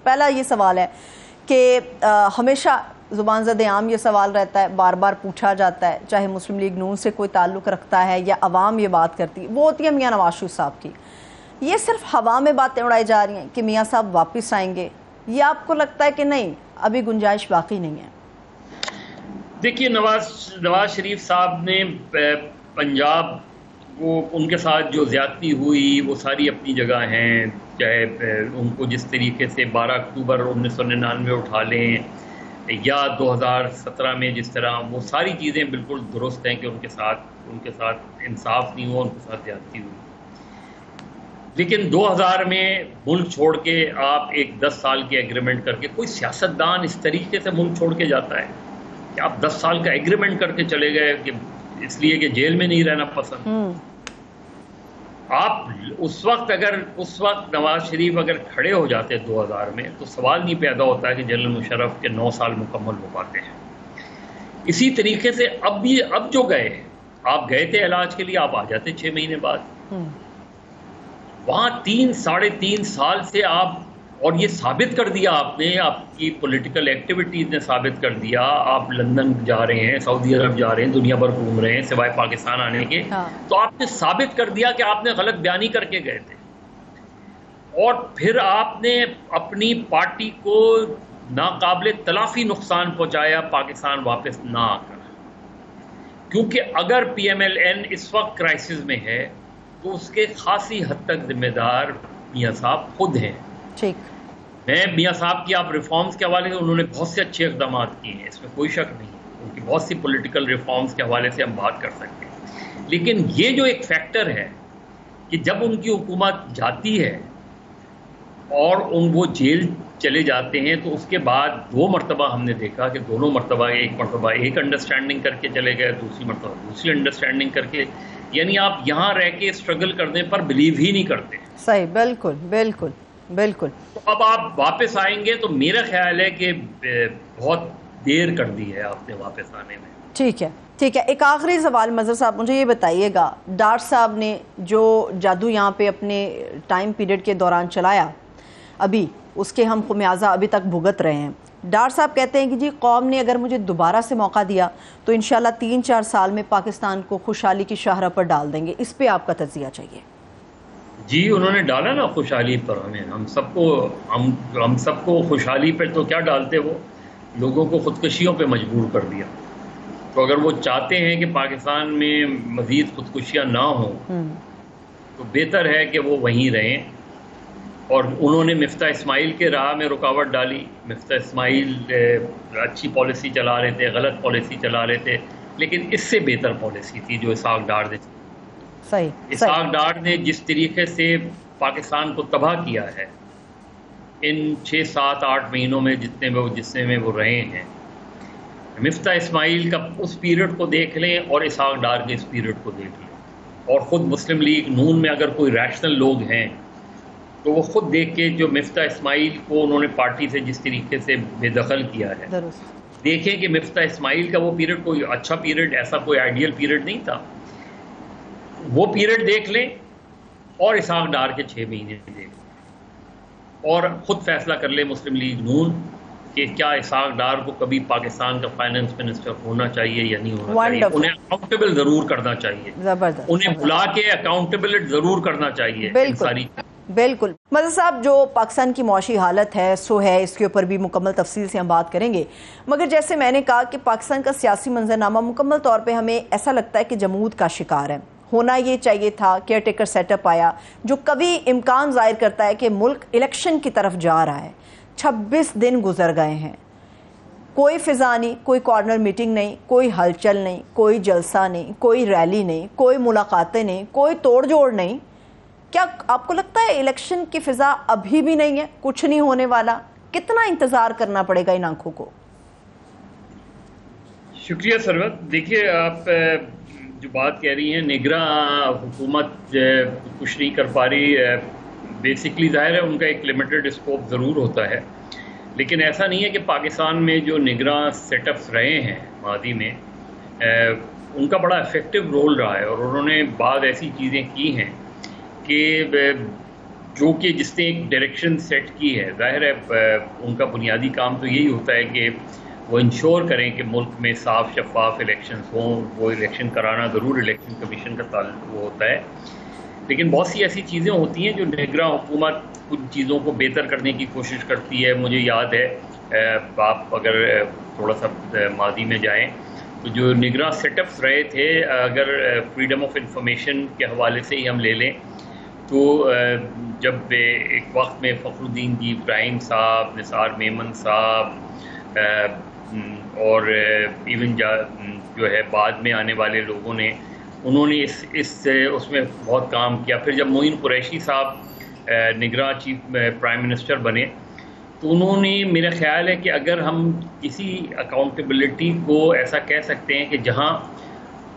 پہلا یہ سوال ہے کہ ہمیشہ زبان زد عام یہ سوال رہتا ہے، بار بار پوچھا جاتا ہے، چاہے مسلم لیگ نون سے کوئی تعلق رکھتا ہے یا عوام یہ بات کرتی، وہ ہوتی ہے میاں نواز شریف صاحب کی. یہ صرف ہوا میں باتیں اڑائی جا رہی ہیں کہ میاں صاحب واپس آئیں گے، یا آپ کو لگتا ہے کہ نہیں ابھی گنجائش باقی نہیں ہے؟ دیکھیے، نواز شریف صاحب نے پنجاب وہ ان کے ساتھ جو زیادتی ہوئی وہ ساری اپنی جگہ ہیں، چاہے ان کو جس طریقے سے 12 اکتوبر 1999 اٹھا لیں یا 2017 میں جس طرح، وہ ساری چیزیں بالکل درست ہیں کہ ان کے ساتھ انصاف نہیں ہوا، ان کے ساتھ زیادتی ہوئی. لیکن 2000 میں ملک چھوڑ کے آپ ایک 10 سال کے ایگریمنٹ کر کے، کوئی سیاستدان اس طریقے سے ملک چھوڑ کے جاتا ہے کہ آپ 10 سال کا ایگریمنٹ کر کے چلے گئے کہ اس لیے کہ جیل میں نہیں رہنا پسند. آپ اس وقت نواز شریف اگر کھڑے ہو جاتے 2000 میں تو سوال نہیں پیدا ہوتا کہ جنرل مشرف کے 9 سال مکمل ہو پاتے ہیں. اسی طریقے سے اب جو آپ گئے تھے علاج کے لیے، آپ آ جاتے 6 مہینے بعد. وہاں 3-3.5 سال سے آپ، اور یہ ثابت کر دیا آپ نے، آپ کی پولیٹیکل ایکٹیویٹیز نے ثابت کر دیا، آپ لندن جا رہے ہیں، سعودی عرب جا رہے ہیں، دنیا بھر گھوم رہے ہیں سوائے پاکستان آنے کے. تو آپ نے ثابت کر دیا کہ آپ نے غلط بیانی کر کے گئے تھے، اور پھر آپ نے اپنی پارٹی کو ناقابل تلافی نقصان پہنچایا پاکستان واپس نہ آ کر. کیونکہ اگر پی ایم ایل این اس وقت کرائسس میں ہے تو اس کے خاصی حد تک ذمہ دار میاں صاحب خود ہیں. ٹھیک، میں میاں صاحب کی، آپ ریفارمز کے حوالے سے انہوں نے بہت سے اچھے اقدامات کیے ہیں، اس میں کوئی شک نہیں. ان کی بہت سی پولیٹیکل ریفارمز کے حوالے سے ہم بات کر سکتے ہیں. لیکن یہ جو ایک فیکٹر ہے کہ جب ان کی حکومت جاتی ہے اور وہ جیل چلے جاتے ہیں، تو اس کے بعد 2 مرتبہ ہم نے دیکھا کہ دونوں مرتبہ، ایک مرتبہ ایک انڈرسٹینڈنگ کر کے چلے گئے، دوسری مرتبہ دوسری انڈرسٹینڈنگ کر کے. یعنی آپ یہاں رہ کے اسٹرگل کرنے پر بلیو ہی نہیں کرتے. صحیح، بالکل بالکل بالکل. تو اب آپ واپس آئیں گے تو میرا خیال ہے کہ بہت دیر کر دی ہے آپ نے واپس آنے میں. ٹھیک ہے ٹھیک ہے. ایک آخری سوال مظہر صاحب، مجھے یہ بتائیے گا، ڈاٹ صاحب نے جو جادو یہاں پہ اپنے ٹائم پیریڈ کے دوران چلایا، ابھی اس کے ہم خمیازہ ابھی تک بھگت رہے ہیں. ڈاٹ صاحب کہتے ہیں کہ جی قوم نے اگر مجھے دوبارہ سے موقع دیا تو انشاءاللہ 3-4 سال میں پاکستان کو خوشحالی کی شاہراہ پر ڈال دیں گے. اس پہ آپ کا تجزیہ چاہیے. جی، انہوں نے ڈالا نا خوشحالی پر. ہم سب کو خوشحالی پہ تو کیا ڈالتے، وہ لوگوں کو خودکشیوں پہ مجبور کر دیا. تو اگر وہ چاہتے ہیں کہ پاکستان میں مزید خودکشیاں نہ ہوں تو بہتر ہے کہ وہ وہیں رہیں. اور انہوں نے مفتاح اسماعیل کے راہ میں رکاوٹ ڈالی. مفتاح اسماعیل اچھی پالیسی چلا رہے تھے، غلط پالیسی چلا رہے تھے، لیکن اس سے بہتر پالیسی تھی جو اسحاق ڈار نے. اسحاق ڈار نے جس طریقے سے پاکستان کو تباہ کیا ہے ان 6-7-8 مہینوں میں جتنے میں وہ رہے ہیں، مفتاح اسماعیل کا اس پیریڈ کو دیکھ لیں اور اسحاق ڈار کے اس پیریڈ کو دیکھ لیں، اور خود مسلم لیگ نون میں اگر کوئی ریشنل لوگ ہیں تو وہ خود دیکھ کے جو مفتاح اسماعیل کو انہوں نے پارٹی سے جس طریقے سے بے دخل کیا ہے، دیکھیں کہ مفتاح اسماعیل کا وہ پیریڈ کوئی اچھا پیریڈ، ایسا کوئی آئیڈیل پیریڈ نہیں تھا. وہ پیریڈ دیکھ لیں اور اسحاق ڈار کے 6 مہینے دیکھ لیں، اور خود فیصلہ کر لیں مسلم لیگ نون کہ کیا اسحاق ڈار کو کبھی پاکستان کا فائنانس منسٹر ہونا چاہیے یا نہیں ہونا چاہیے. انہیں اکاؤنٹیبل ضرور کرنا چاہیے، انہیں بلا کے اکاؤنٹیبل ضرور کرنا چاہیے. بالکل. مظہر صاحب، جو پاکستان کی معاشی حالت ہے سو ہے، اس کے اوپر بھی مکمل تفصیل سے ہم بات کریں گے، مگر جیسے میں نے کہا کہ پاکستان کا سیاسی منظرنامہ مکمل طور پہ ہمیں ایسا لگتا ہے کہ جمود کا شکار ہے. ہونا یہ چاہیے تھا، کیئر ٹیکر سیٹ اپ آیا جو کبھی امکان ظاہر کرتا ہے کہ ملک الیکشن کی طرف جا رہا ہے. 26 دن گزر گئے ہیں، کوئی فضا نہیں، کوئی کارنر میٹنگ نہیں، کوئی ہلچل نہیں، کوئی جلسہ نہیں، کوئی ریلی نہیں، کوئی ملاقاتیں نہیں، کوئی توڑ جوڑ نہیں. کیا آپ کو لگتا ہے الیکشن کی فضا ابھی بھی نہیں ہے، کچھ نہیں ہونے والا؟ کتنا انتظار کرنا پڑے گا ان آنکھوں کو؟ شکریہ سرورت. دیکھیے، آپ جو بات کہہ رہی ہیں، نگراں حکومت کچھ نہیں کر پا رہی، بیسکلی ظاہر ہے ان کا ایک لمیٹڈ اسکوپ ضرور ہوتا ہے، لیکن ایسا نہیں ہے کہ پاکستان میں جو نگراں سیٹ اپس رہے ہیں ماضی میں ان کا بڑا افیکٹو رول رہا ہے، اور انہوں نے بعض ایسی چیزیں کی ہیں کہ جو کہ جس نے ایک ڈائریکشن سیٹ کی ہے. ظاہر ہے ان کا بنیادی کام تو یہی ہوتا ہے کہ وہ انشور کریں کہ ملک میں صاف شفاف الیکشنز ہوں. وہ الیکشن کرانا ضرور الیکشن کمیشن کا تعلق وہ ہوتا ہے، لیکن بہت سی ایسی چیزیں ہوتی ہیں جو نگراں حکومت کچھ چیزوں کو بہتر کرنے کی کوشش کرتی ہے. مجھے یاد ہے آپ اگر تھوڑا سا ماضی میں جائیں تو جو نگراں سیٹ اپس رہے تھے، اگر فریڈم آف انفارمیشن کے حوالے سے ہی ہم لے لیں تو جب ایک وقت میں فخر الدین جی ابراہیم صاحب، نثار میمن صاحب اور ایون جو ہے بعد میں آنے والے لوگوں نے، انہوں نے اس میں بہت کام کیا. پھر جب معین قریشی صاحب نگراں چیف پرائم منسٹر بنے تو انہوں نے، میرا خیال ہے کہ اگر ہم کسی اکاؤنٹیبلٹی کو ایسا کہہ سکتے ہیں کہ جہاں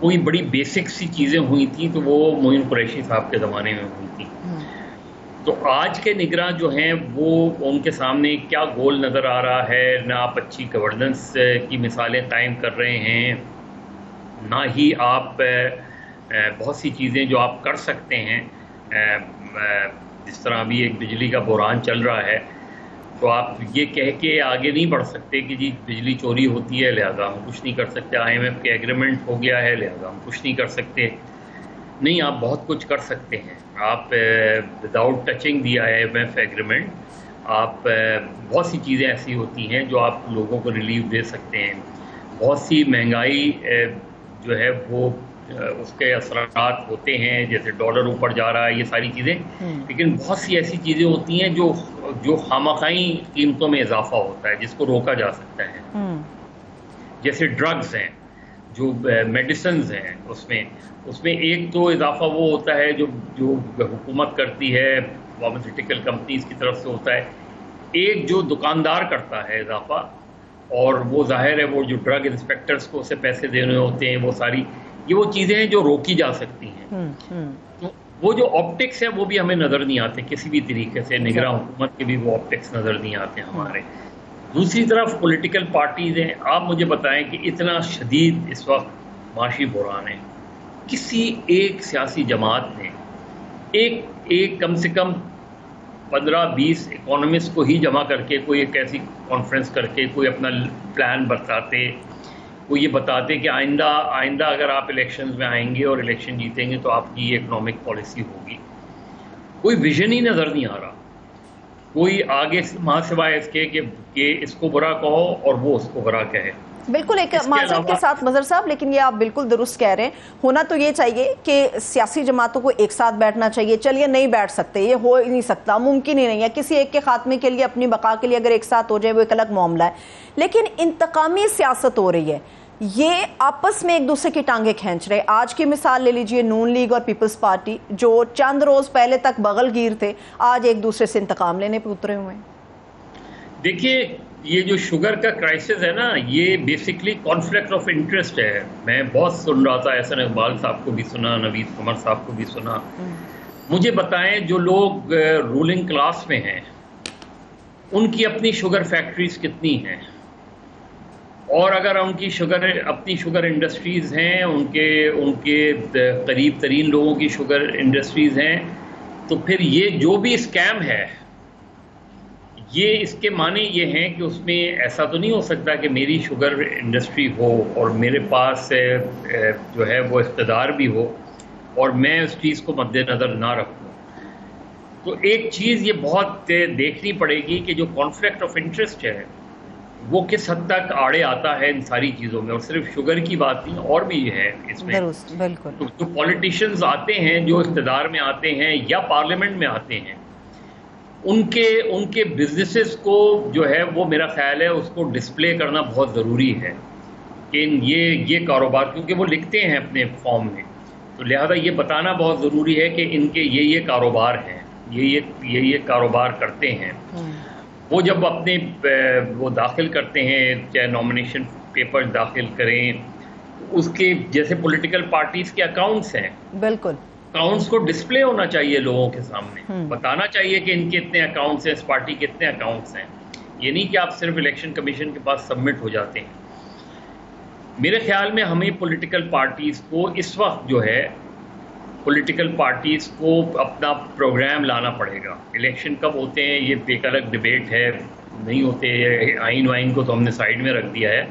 کوئی بڑی بیسک سی چیزیں ہوئی تھیں تو وہ معین قریشی صاحب کے زمانے میں ہوئی تھیں. تو آج کے نگراں جو ہیں وہ ان کے سامنے کیا گول نظر آ رہا ہے؟ نہ آپ اچھی گورننس کی مثالیں قائم کر رہے ہیں، نہ ہی آپ بہت سی چیزیں جو آپ کر سکتے ہیں. جس طرح ابھی ایک بجلی کا بحران چل رہا ہے تو آپ یہ کہہ کے آگے نہیں بڑھ سکتے کہ جی بجلی چوری ہوتی ہے لہذا ہم کچھ نہیں کر سکتے، IMF کے ایگریمنٹ ہو گیا ہے لہذا ہم کچھ نہیں کر سکتے. نہیں، آپ بہت کچھ کر سکتے ہیں. آپ without touching the IMF agreement آپ بہت سی چیزیں ایسی ہوتی ہیں جو آپ لوگوں کو ریلیف دے سکتے ہیں. بہت سی مہنگائی جو ہے وہ اس کے اثرات ہوتے ہیں، جیسے ڈالر اوپر جا رہا ہے، یہ ساری چیزیں. لیکن بہت سی ایسی چیزیں ہوتی ہیں جو خامخوائی قیمتوں میں اضافہ ہوتا ہے جس کو روکا جا سکتا ہے. جیسے ڈرگز ہیں، جو میڈیسنز ہیں، اس میں ایک تو اضافہ وہ ہوتا ہے جو حکومت کرتی ہے، فارماسیوٹیکل کمپنیز کی طرف سے ہوتا ہے. ایک جو دکاندار کرتا ہے اضافہ، اور وہ ظاہر ہے وہ جو ڈرگ انسپیکٹرز کو اسے پیسے دینے ہوتے ہیں، وہ ساری یہ وہ چیزیں ہیں جو روکی جا سکتی ہیں. تو وہ جو آپٹکس ہیں وہ بھی ہمیں نظر نہیں آتے کسی بھی طریقے سے. نگراں حکومت کے بھی وہ آپٹکس نظر نہیں آتے ہمارے. دوسری طرف پولیٹیکل پارٹیز ہیں. آپ مجھے بتائیں کہ اتنا شدید اس وقت معاشی بحران ہے، کسی ایک سیاسی جماعت نے ایک کم سے کم 15-20 اکانومسٹ کو ہی جمع کر کے کوئی ایک ایسی کانفرنس کر کے کوئی اپنا پلان بتاتے، وہ یہ بتاتے کہ آئندہ اگر آپ الیکشنز میں آئیں گے اور الیکشن جیتیں گے تو آپ کی یہ اکنامک پالیسی ہوگی. کوئی ویژن ہی نظر نہیں آ رہا. کوئی آگے ماں سوائے اس کے کہ اس کو برا کہو اور وہ اس کو برا کہے. بالکل ایک معذرت کے ساتھ مظہر صاحب، لیکن یہ آپ بالکل درست کہہ رہے ہیں. ہونا تو یہ چاہیے کہ سیاسی جماعتوں کو ایک ساتھ بیٹھنا چاہیے. چلیے نہیں بیٹھ سکتے، یہ ہو ہی نہیں سکتا، ممکن ہی نہیں ہے. کسی ایک کے خاتمے کے لیے، اپنی بقا کے لیے اگر ایک ساتھ ہو جائے وہ ایک الگ معاملہ ہے. لیکن انتقامی سیاست ہو رہی ہے، یہ آپس میں ایک دوسرے کی ٹانگیں کھینچ رہے. آج کی مثال لے لیجئے، نون لیگ اور پیپلز پارٹی جو چند روز پہلے تک بغل گیر تھے، آج ایک دوسرے سے انتقام لینے پہ اترے ہوئے ہیں. دیکھیے یہ جو شوگر کا کرائسس ہے نا، یہ بیسکلی کانفلکٹ آف انٹرسٹ ہے. میں بہت سن رہا تھا، احسن اقبال صاحب کو بھی سنا، نوید قمر صاحب کو بھی سنا. مجھے بتائیں جو لوگ رولنگ کلاس میں ہیں ان کی اپنی شوگر فیکٹریز کتنی ہیں؟ اور اگر ان کی اپنی شوگر انڈسٹریز ہیں، ان کے قریب ترین لوگوں کی شوگر انڈسٹریز ہیں، تو پھر یہ جو بھی اسکیم ہے، یہ اس کے معنی یہ ہیں کہ اس میں ایسا تو نہیں ہو سکتا کہ میری شوگر انڈسٹری ہو اور میرے پاس جو ہے وہ اقتدار بھی ہو اور میں اس چیز کو مد نظر نہ رکھوں. تو ایک چیز یہ بہت دیکھنی پڑے گی کہ جو کانفلکٹ آف انٹرسٹ ہے وہ کس حد تک آڑے آتا ہے ان ساری چیزوں میں. اور صرف شوگر کی بات نہیں، اور بھی ہے اس میں. بالکل. جو پولیٹیشنز آتے ہیں، جو اقتدار میں آتے ہیں یا پارلیمنٹ میں آتے ہیں، ان کے بزنسز کو جو ہے وہ میرا خیال ہے اس کو ڈسپلے کرنا بہت ضروری ہے کہ یہ کاروبار، کیونکہ وہ لکھتے ہیں اپنے فارم میں، تو لہذا یہ بتانا بہت ضروری ہے کہ ان کے یہ کاروبار ہیں، یہ کاروبار کرتے ہیں. وہ جب اپنے وہ داخل کرتے ہیں، چاہے نامینیشن پیپر داخل کریں، اس کے جیسے پولیٹیکل پارٹیز کے اکاؤنٹس ہیں، بالکل اکاؤنٹس کو ڈسپلے ہونا چاہیے لوگوں کے سامنے. بتانا چاہیے کہ ان کے اتنے اکاؤنٹس ہیں، اس پارٹی کے اتنے اکاؤنٹس ہیں. یہ نہیں کہ آپ صرف الیکشن کمیشن کے پاس سبمٹ ہو جاتے ہیں. میرے خیال میں ہمیں پولیٹیکل پارٹیز کو اس وقت جو ہے پولیٹیکل پارٹیز کو اپنا پروگرام لانا پڑے گا. الیکشن کب ہوتے ہیں یہ ایک الگ ڈبیٹ ہے, نہیں ہوتے. آئین وائن کو تو ہم نے سائڈ میں رکھ دیا ہے.